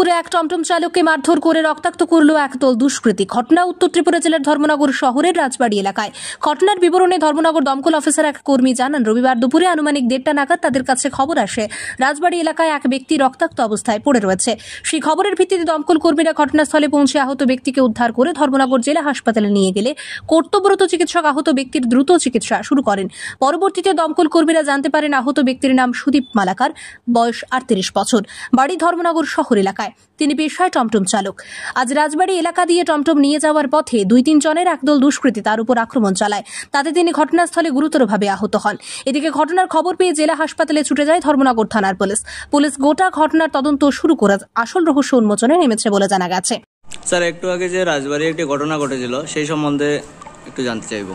দুপুরে এক টমটম চালককে মারধর করে রক্তাক্ত করল একদল দুষ্কৃতী। ঘটনা উত্তর ত্রিপুরা জেলার ধর্মনগর শহরের রাজবাড়ি এলাকায়। ঘটনার বিবরণে ধর্মনগর দমকল অফিসার এক কর্মী জানান, রবিবার দুপুরে আনুমানিক 1:30 নাগাদ তাদের কাছে খবর আসে রাজবাড়ি এলাকায় এক ব্যক্তি রক্তাক্ত অবস্থায় পড়ে রয়েছে। সেই খবরের ভিত্তিতে দমকল কর্মীরা ঘটনাস্থলে পৌঁছে আহত ব্যক্তিকে উদ্ধার করে ধর্মনগর জেলা হাসপাতালে নিয়ে গেলে কর্তব্যরত চিকিৎসক আহত ব্যক্তির দ্রুত চিকিৎসা শুরু করেন। পরবর্তীতে দমকল কর্মীরা জানতে পারেন আহত ব্যক্তির নাম সুদীপ মালাকার, বয়স 38 বছর, বাড়ি ধর্মনগর শহর এলাকায়। তিনি পেশায় টমটম চালক। আজ রাজবাড়ি এলাকা দিয়ে টমটম নিয়ে যাওয়ার পথে 2-3 জনের একদল দুষ্কৃতী তার উপর আক্রমণ চালায়। তাতে তিনি ঘটনাস্থলে গুরুতরভাবে আহত হন। এদিকে ঘটনার খবর পেয়ে জেলা হাসপাতালে ছুটে যায় ধর্মনগর থানার পুলিশ গোটা ঘটনার তদন্ত শুরু করে আসল রহস্য উন্মোচনে নেমেছে বলে জানা গেছে। স্যার, একটু আগে যে রাজবাড়ি একটি ঘটনা ঘটেছিল সেই সম্বন্ধে একটু জানতে চাইব।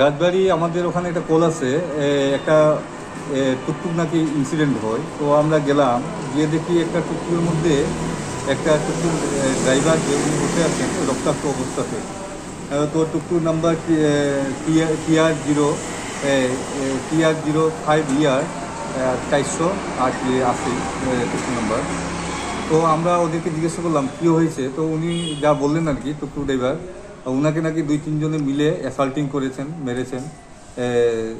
রাজবাড়ি আমাদের ওখানে একটা কল আছে, একটা টুকটুক নাকি ইনসিডেন্ট হয়। তো আমরা গেলাম, গিয়ে দেখি একটা টুকটুকের মধ্যে একটা টুকটুক ড্রাইভার যে উনি বসে আছেন রক্তাক্ত অবস্থাতে। তো টুকটুক নাম্বার TR05ER 480 টুকটুক নাম্বার। তো আমরা ওদেরকে জিজ্ঞাসা করলাম কী হয়েছে। তো উনি যা বললেন আর কি, টুকটুক ড্রাইভার ওনাকে নাকি 2-3 জনে মিলে অ্যাসাল্টিং করেছেন, মেরেছেন।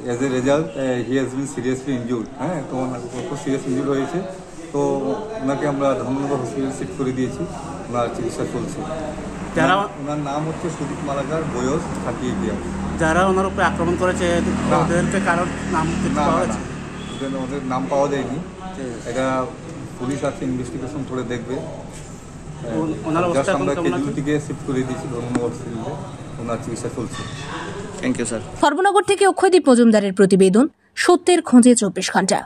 As a result he has been seriously injured. হ্যাঁ, তো ওনার খুব সিরিয়াস ইনজুর হয়েছে। তো ওনাকে আমরা ধর্মনগর হসপিটালে শিফট করে দিয়েছি, ওনার চিকিৎসা চলছে। ওনার নাম হচ্ছে সুদীপ মালাকার, বয়স 38 ইয়ার। যারা ওনার উপরে আক্রমণ করেছে ওদেরকে কারোর নাম ওদের নাম পাওয়া যায়নি। এটা পুলিশ আছে, ইনভেস্টিগেশন করে দেখবে। আমরা কেজুয়াল থেকে শিফট করে দিয়েছি ধর্মনগর হসপিটালে, ওনার চিকিৎসা চলছে। Thank you sir. ধর্মনগর থেকে অক্ষয়দীপ মজুমদারের প্রতিবেদন, সত্যের খোঁজে 24 ঘন্টা।